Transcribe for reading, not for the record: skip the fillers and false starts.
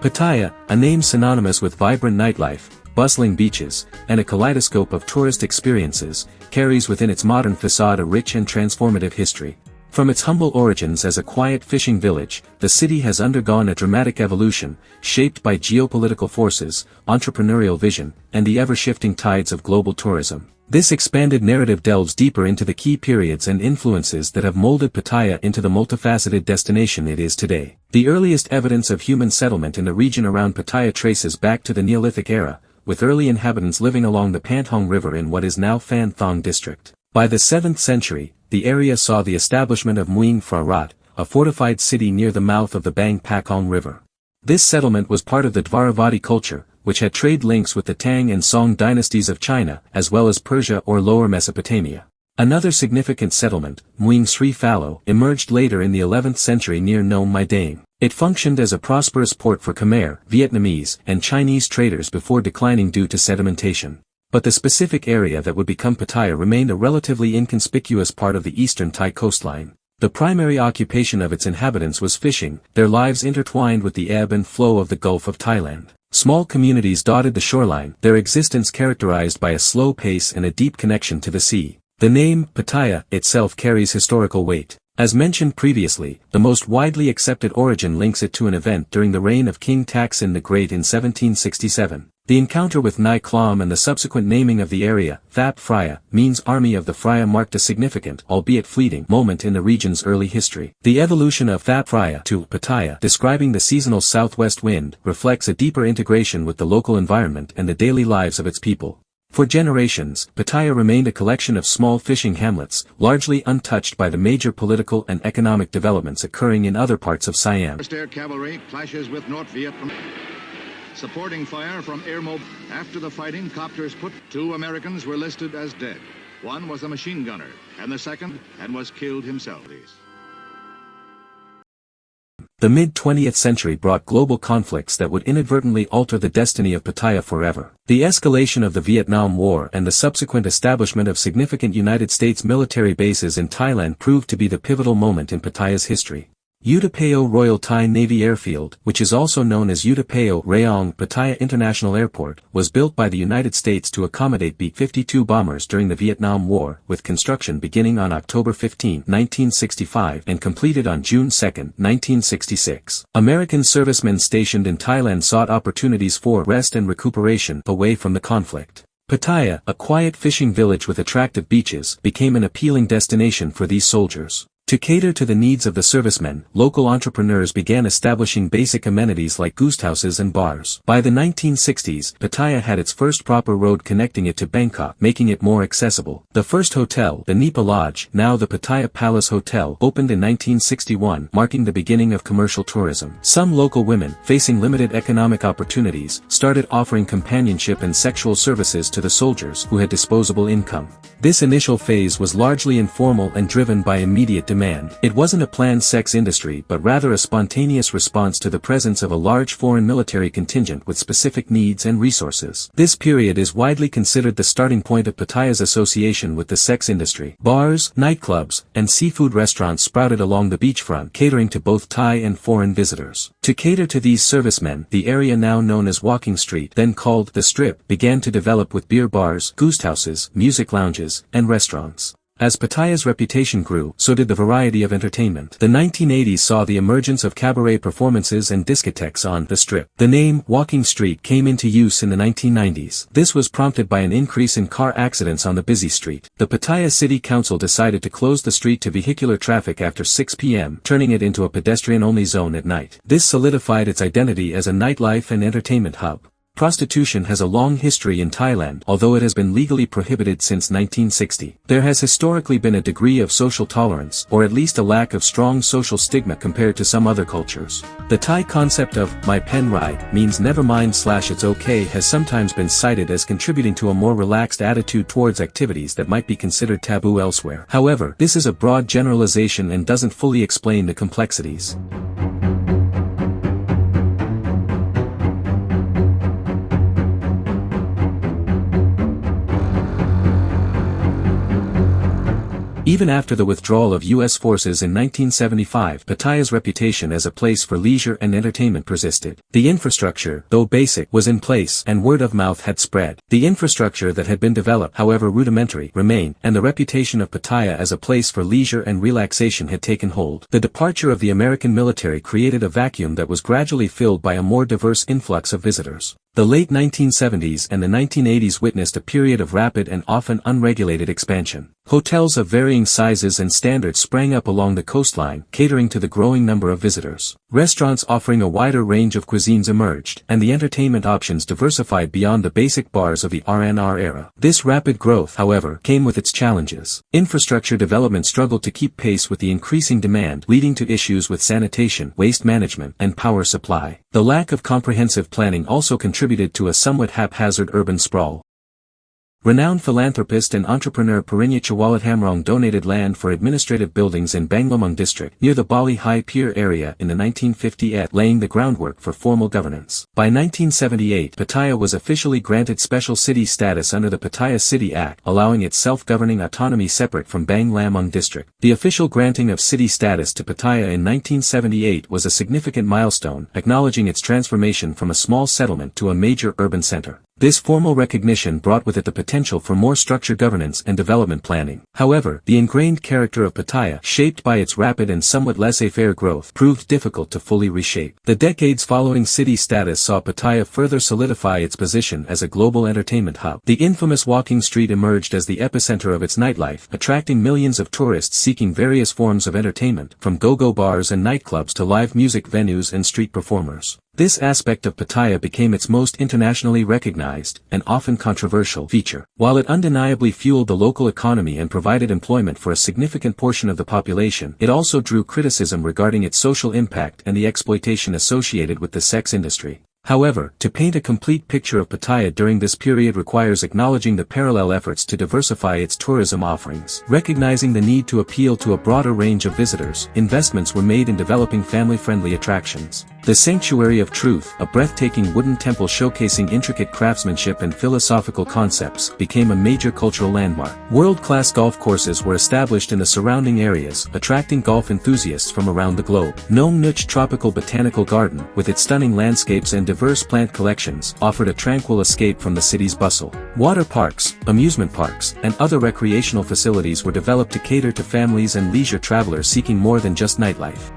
Pattaya, a name synonymous with vibrant nightlife, bustling beaches, and a kaleidoscope of tourist experiences, carries within its modern facade a rich and transformative history. From its humble origins as a quiet fishing village, the city has undergone a dramatic evolution, shaped by geopolitical forces, entrepreneurial vision, and the ever-shifting tides of global tourism. This expanded narrative delves deeper into the key periods and influences that have molded Pattaya into the multifaceted destination it is today. The earliest evidence of human settlement in the region around Pattaya traces back to the Neolithic era, with early inhabitants living along the Pantong River in what is now Phan Thong district. By the 7th century, the area saw the establishment of Mueang Phra Rat, a fortified city near the mouth of the Bang Pakong River. This settlement was part of the Dvaravati culture, which had trade links with the Tang and Song dynasties of China, as well as Persia or Lower Mesopotamia. Another significant settlement, Mueang Sri Phalo, emerged later in the 11th century near Nome My Dame. It functioned as a prosperous port for Khmer, Vietnamese, and Chinese traders before declining due to sedimentation. But the specific area that would become Pattaya remained a relatively inconspicuous part of the eastern Thai coastline. The primary occupation of its inhabitants was fishing, their lives intertwined with the ebb and flow of the Gulf of Thailand. Small communities dotted the shoreline, their existence characterized by a slow pace and a deep connection to the sea. The name, Pattaya, itself carries historical weight. As mentioned previously, the most widely accepted origin links it to an event during the reign of King Taksin the Great in 1767. The encounter with Nai Klom and the subsequent naming of the area, Thap Phraya, means Army of the Phraya marked a significant, albeit fleeting, moment in the region's early history. The evolution of Thap Phraya to Pattaya, describing the seasonal southwest wind, reflects a deeper integration with the local environment and the daily lives of its people. For generations, Pattaya remained a collection of small fishing hamlets, largely untouched by the major political and economic developments occurring in other parts of Siam. First Air Cavalry clashes with North Vietnam. Supporting fire from air mobile. After the fighting, copters put 2 Americans were listed as dead. One was a machine gunner, and the second was killed himself. The mid-20th century brought global conflicts that would inadvertently alter the destiny of Pattaya forever. The escalation of the Vietnam War and the subsequent establishment of significant United States military bases in Thailand proved to be the pivotal moment in Pattaya's history. Utapao Royal Thai Navy Airfield, which is also known as Utapao Rayong Pattaya International Airport, was built by the United States to accommodate B-52 bombers during the Vietnam War, with construction beginning on October 15, 1965 and completed on June 2, 1966. American servicemen stationed in Thailand sought opportunities for rest and recuperation away from the conflict. Pattaya, a quiet fishing village with attractive beaches, became an appealing destination for these soldiers. To cater to the needs of the servicemen, local entrepreneurs began establishing basic amenities like guesthouses and bars. By the 1960s, Pattaya had its first proper road connecting it to Bangkok, making it more accessible. The first hotel, the Nipa Lodge, now the Pattaya Palace Hotel, opened in 1961, marking the beginning of commercial tourism. Some local women, facing limited economic opportunities, started offering companionship and sexual services to the soldiers who had disposable income. This initial phase was largely informal and driven by immediate demand. It wasn't a planned sex industry but rather a spontaneous response to the presence of a large foreign military contingent with specific needs and resources. This period is widely considered the starting point of Pattaya's association with the sex industry. Bars, nightclubs, and seafood restaurants sprouted along the beachfront, catering to both Thai and foreign visitors. To cater to these servicemen, the area now known as Walking Street, then called the Strip, began to develop with beer bars, guesthouses, music lounges, and restaurants. As Pattaya's reputation grew, so did the variety of entertainment. The 1980s saw the emergence of cabaret performances and discotheques on the Strip. The name, Walking Street, came into use in the 1990s. This was prompted by an increase in car accidents on the busy street. The Pattaya City Council decided to close the street to vehicular traffic after 6 p.m., turning it into a pedestrian-only zone at night. This solidified its identity as a nightlife and entertainment hub. Prostitution has a long history in Thailand, although it has been legally prohibited since 1960. There has historically been a degree of social tolerance, or at least a lack of strong social stigma compared to some other cultures. The Thai concept of "my pen rai" means never mind/it's okay has sometimes been cited as contributing to a more relaxed attitude towards activities that might be considered taboo elsewhere. However, this is a broad generalization and doesn't fully explain the complexities. Even after the withdrawal of U.S. forces in 1975, Pattaya's reputation as a place for leisure and entertainment persisted. The infrastructure, though basic, was in place, and word of mouth had spread. The infrastructure that had been developed, however rudimentary, remained, and the reputation of Pattaya as a place for leisure and relaxation had taken hold. The departure of the American military created a vacuum that was gradually filled by a more diverse influx of visitors. The late 1970s and the 1980s witnessed a period of rapid and often unregulated expansion. Hotels of varying sizes and standards sprang up along the coastline, catering to the growing number of visitors. Restaurants offering a wider range of cuisines emerged, and the entertainment options diversified beyond the basic bars of the R&R era. This rapid growth, however, came with its challenges. Infrastructure development struggled to keep pace with the increasing demand, leading to issues with sanitation, waste management, and power supply. The lack of comprehensive planning also contributed to a somewhat haphazard urban sprawl. Renowned philanthropist and entrepreneur Perinya Chawalathamrong donated land for administrative buildings in Banglamung district near the Bali High Pier area in the 1950s, laying the groundwork for formal governance. By 1978, Pattaya was officially granted special city status under the Pattaya City Act, allowing its self-governing autonomy separate from Banglamung district. The official granting of city status to Pattaya in 1978 was a significant milestone, acknowledging its transformation from a small settlement to a major urban center. This formal recognition brought with it the potential for more structured governance and development planning. However, the ingrained character of Pattaya, shaped by its rapid and somewhat laissez-faire growth, proved difficult to fully reshape. The decades following city status saw Pattaya further solidify its position as a global entertainment hub. The infamous walking street emerged as the epicenter of its nightlife, attracting millions of tourists seeking various forms of entertainment, from go-go bars and nightclubs to live music venues and street performers. This aspect of Pattaya became its most internationally recognized, and often controversial, feature. While it undeniably fueled the local economy and provided employment for a significant portion of the population, it also drew criticism regarding its social impact and the exploitation associated with the sex industry. However, to paint a complete picture of Pattaya during this period requires acknowledging the parallel efforts to diversify its tourism offerings. Recognizing the need to appeal to a broader range of visitors, investments were made in developing family-friendly attractions. The Sanctuary of Truth, a breathtaking wooden temple showcasing intricate craftsmanship and philosophical concepts, became a major cultural landmark. World-class golf courses were established in the surrounding areas, attracting golf enthusiasts from around the globe. Nong Nuch Tropical Botanical Garden, with its stunning landscapes and diverse plant collections, offered a tranquil escape from the city's bustle. Water parks, amusement parks, and other recreational facilities were developed to cater to families and leisure travelers seeking more than just nightlife.